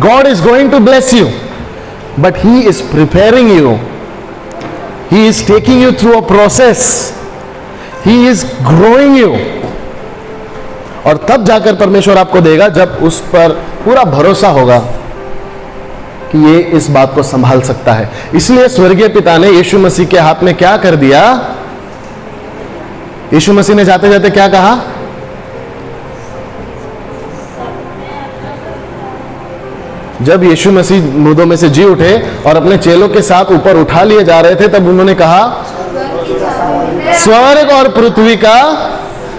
God is going to bless you, but He is preparing you. He is taking you through a process. He is growing you. और तब जाकर परमेश्वर आपको देगा जब उस पर पूरा भरोसा होगा कि ये इस बात को संभाल सकता है। इसलिए स्वर्गीय पिता ने यीशु मसीह के हाथ में क्या कर दिया? यीशु मसीह ने जाते जाते क्या कहा? जब यीशु मसीह मुर्दों में से जी उठे और अपने चेलों के साथ ऊपर उठा लिए जा रहे थे, तब उन्होंने कहा स्वर्ग और पृथ्वी का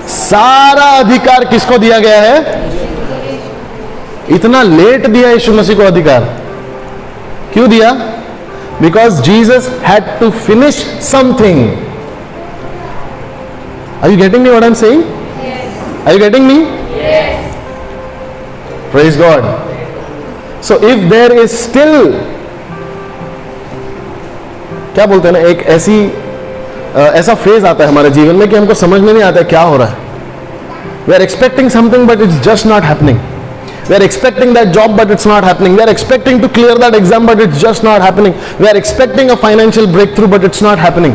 सारा अधिकार किसको दिया गया है? इतना लेट दिया यीशु मसीह को अधिकार, क्यों दिया? Because Jesus had to finish something. Are you getting me what I am saying? Are you getting me? Praise God. So if there is still, क्या बोलते हैं ना, एक ऐसा फेज आता है हमारे जीवन में कि हमको समझ में नहीं आता क्या हो रहा है। We are expecting something but it's just not happening. We are expecting that job but it's not happening. We are expecting to clear that exam but it's just not happening. We are expecting a financial breakthrough but it's not happening.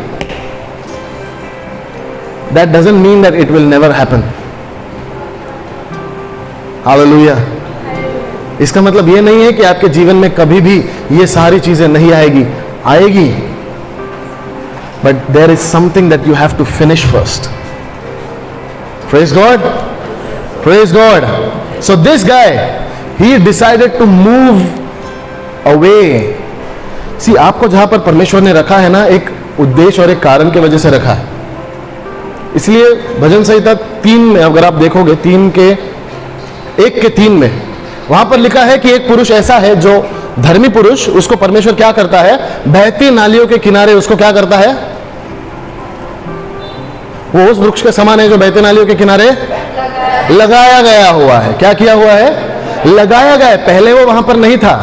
That doesn't mean that it will never happen. Hallelujah. इसका मतलब ये नहीं है कि आपके जीवन में कभी भी ये सारी चीजें नहीं आएगी, but there is something that you have to finish first. Praise God, praise God. So this guy, he decided to move away. See, आपको जहां पर परमेश्वर ने रखा है ना, एक उद्देश्य और एक कारण की वजह से रखा है। इसलिए भजन संहिता 3 में अगर आप देखोगे, 1:3 में वहां पर लिखा है कि एक पुरुष ऐसा है जो धर्मी पुरुष, उसको परमेश्वर क्या करता है? बहती नालियों के किनारे उसको क्या करता है? वो उस वृक्ष के समान है जो बहती नालियों के किनारे लगाया गया हुआ है। क्या किया हुआ है? लगाया गया है। पहले वो वहां पर नहीं था,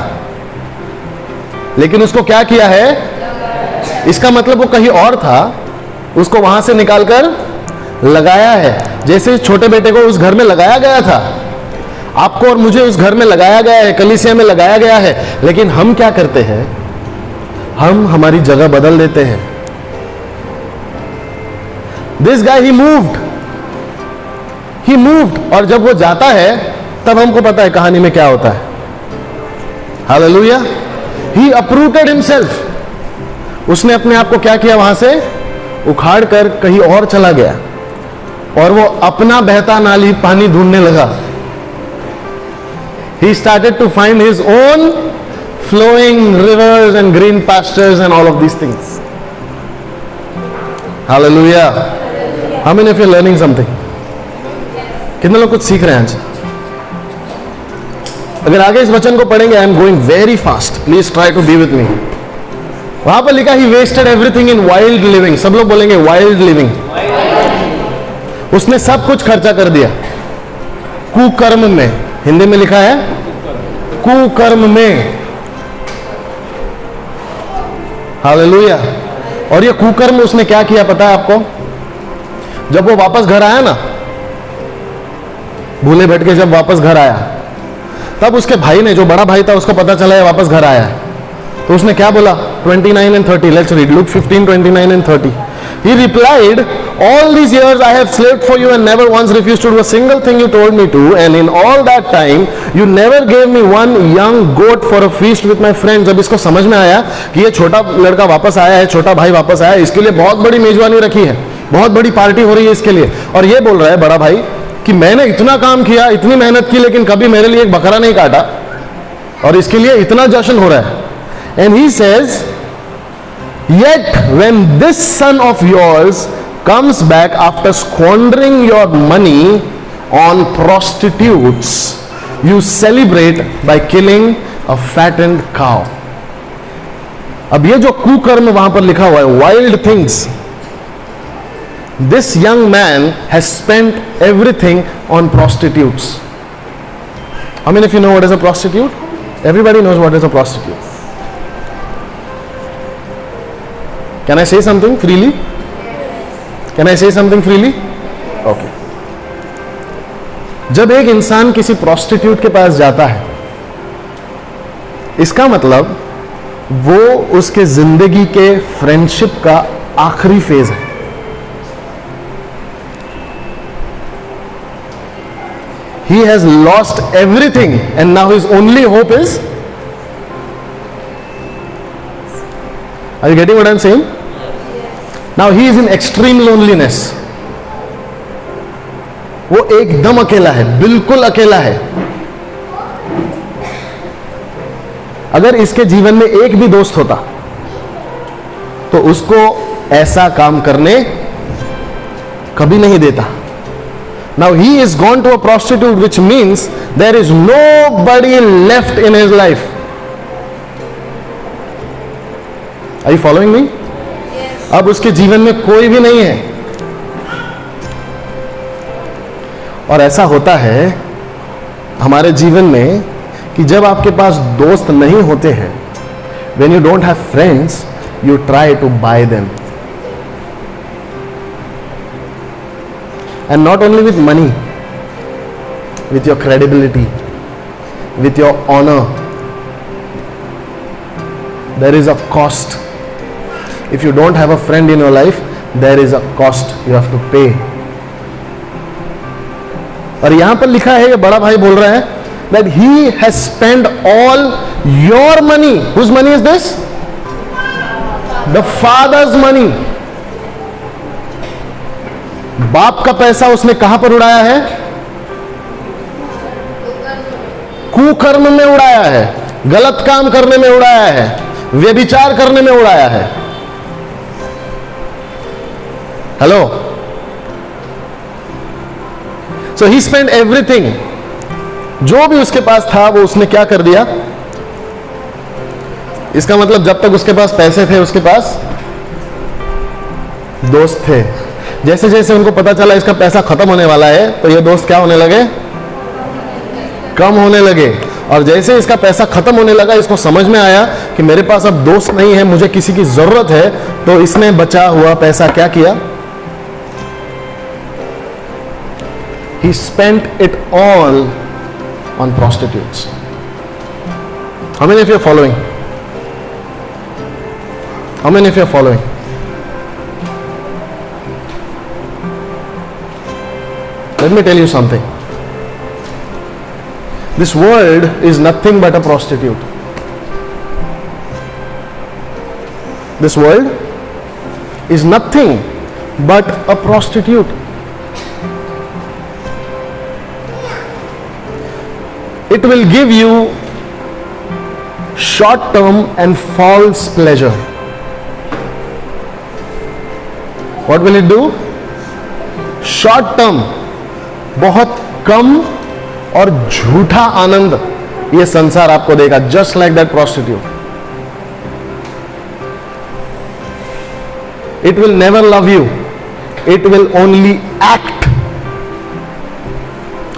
लेकिन उसको क्या किया है? इसका मतलब वो कहीं और था, उसको वहां से निकालकर लगाया है। जैसे छोटे बेटे को उस घर में लगाया गया था, आपको और मुझे उस घर में लगाया गया है, कलीसिया में लगाया गया है। लेकिन हम क्या करते हैं? हम हमारी जगह बदल देते हैं। दिस गाय, ही मूव्ड, और जब वो जाता है तब हमको पता है कहानी में क्या होता है। हालेलुया। ही अपरूटेड हिमसेल्फ। उसने अपने आप को क्या किया? वहां से उखाड़ कर कहीं और चला गया, और वो अपना बहता नाली पानी ढूंढने लगा। He started to find his own flowing rivers and green pastures and all of these things. Hallelujah. How many of you are learning something? कितने लोग कुछ सीख रहे हैं आज? अगर आगे इस वचन को पढ़ेंगे, I am going very fast. Please try to be with me. वहां पर लिखा, he wasted everything in wild living. सब लोग बोलेंगे wild living. उसने सब कुछ खर्चा कर दिया कुकर्म में। हिंदी में लिखा है कुकर्म में। हालेलुया। और ये कुकर्म उसने क्या किया पता है आपको? जब वो वापस घर आया ना, भूले भटके के जब वापस घर आया, तब उसके भाई ने, जो बड़ा भाई था, उसको पता चला है वापस घर आया है, तो उसने क्या बोला? 29 and 30, let's read Luke 15:29 and 30. He replied, all these years I have slaved for you and never once refused to do a single thing you told me to, and in all that time you never gave me one young goat for a feast with my friends. जब इसको समझ में आया कि ये छोटा लड़का वापस आया है, छोटा भाई वापस आया है, इसके लिए बहुत बड़ी मेजबानी रखी है, बहुत बड़ी पार्टी हो रही है इसके लिए, और ये बोल रहा है बड़ा भाई कि मैंने इतना काम किया, इतनी मेहनत की, लेकिन कभी मेरे लिए एक बकरा नहीं काटा, और इसके लिए इतना जश्न हो रहा है। And he says, yet when this son of yours comes back after squandering your money on prostitutes, you celebrate by killing a fattened cow. अब ये जो कुकर्म वहां पर लिखा हुआ है, wild things, this young man has spent everything on prostitutes. How many of you know what is a prostitute? Everybody knows what is a prostitute. Can I say something freely? Can I say something freely? Okay. जब एक इंसान किसी prostitute के पास जाता है, इसका मतलब वो उसके जिंदगी के फ्रेंडशिप का आखिरी फेज है. He has lost everything and now his only hope is. Are you getting what I'm saying? Now he is in extreme loneliness. वो एकदम अकेला है, बिल्कुल अकेला है. अगर इसके जीवन में एक भी दोस्त होता तो उसको ऐसा काम करने कभी नहीं देता. Now he is gone to a prostitute, which means there is nobody left in his life. Are you following me? Yes. अब उसके जीवन में कोई भी नहीं है. और ऐसा होता है हमारे जीवन में कि जब आपके पास दोस्त नहीं होते हैं, when you don't have friends, you try to buy them. And not only with money, with your credibility, with your honor. There is a cost. If you don't have a friend in your life, there is a cost you have to pay. और यहां पर लिखा है, ये बड़ा भाई बोल रहा है that he has spent all your money. Whose money is this? The father's money. बाप का पैसा उसने कहां पर उड़ाया है? कुकर्म में उड़ाया है, गलत काम करने में उड़ाया है, व्यभिचार करने में उड़ाया है. हेलो. सो ही स्पेंड एवरीथिंग. जो भी उसके पास था वो उसने क्या कर दिया? इसका मतलब जब तक उसके पास पैसे थे, उसके पास दोस्त थे. जैसे जैसे उनको पता चला इसका पैसा खत्म होने वाला है, तो ये दोस्त क्या होने लगे? कम होने लगे. और जैसे इसका पैसा खत्म होने लगा, इसको समझ में आया कि मेरे पास अब दोस्त नहीं है, मुझे किसी की जरूरत है, तो इसने बचा हुआ पैसा क्या किया? He spent it all on prostitutes. How many of you are following? How many of you are following? Let me tell you something. This world is nothing but a prostitute. This world is nothing but a prostitute. It will give you short-term and false pleasure. What will it do? Short-term, बहुत कम और झूठा आनंद ये संसार आपको देगा. Just like that prostitute. It will never love you. It will only act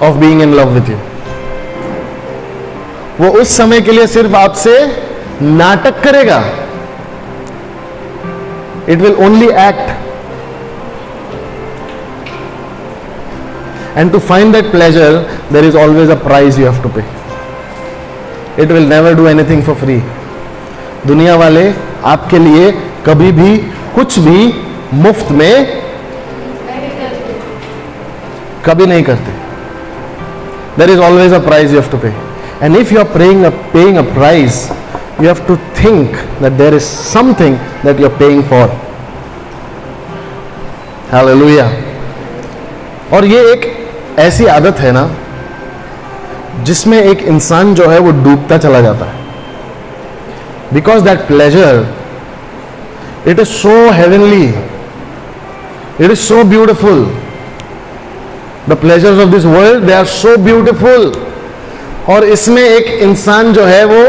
of being in love with you. वो उस समय के लिए सिर्फ आपसे नाटक करेगा. It will only act. And to find that pleasure, there is always a price you have to pay. It will never do anything for free. दुनिया वाले आपके लिए कभी भी कुछ भी मुफ्त में कभी नहीं करते. There is always a price you have to pay. And if you are paying a price, you have to think that there is something that you are paying for. Hallelujah. और ये एक ऐसी आदत है ना जिसमें एक इंसान जो है वो डूबता चला जाता है. Because that pleasure, it is so heavenly, it is so beautiful. The pleasures of this world, they are so beautiful. और इसमें एक इंसान जो है वो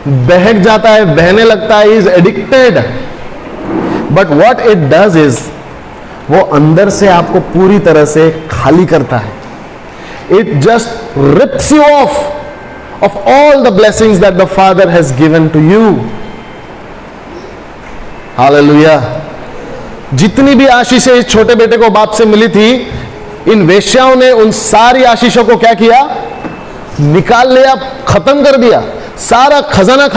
बहक जाता है, बहने लगता है, is addicted. But what it does is, वो अंदर से आपको पूरी तरह से खाली करता है. It just rips you off of all the blessings that the Father has given to you. Hallelujah. जितनी भी आशीषें इस छोटे बेटे को बाप से मिली थी, इन वेश्याओं ने उन सारी आशीषों को क्या किया? निकाल लिया, खत्म कर दिया. सारा खजाना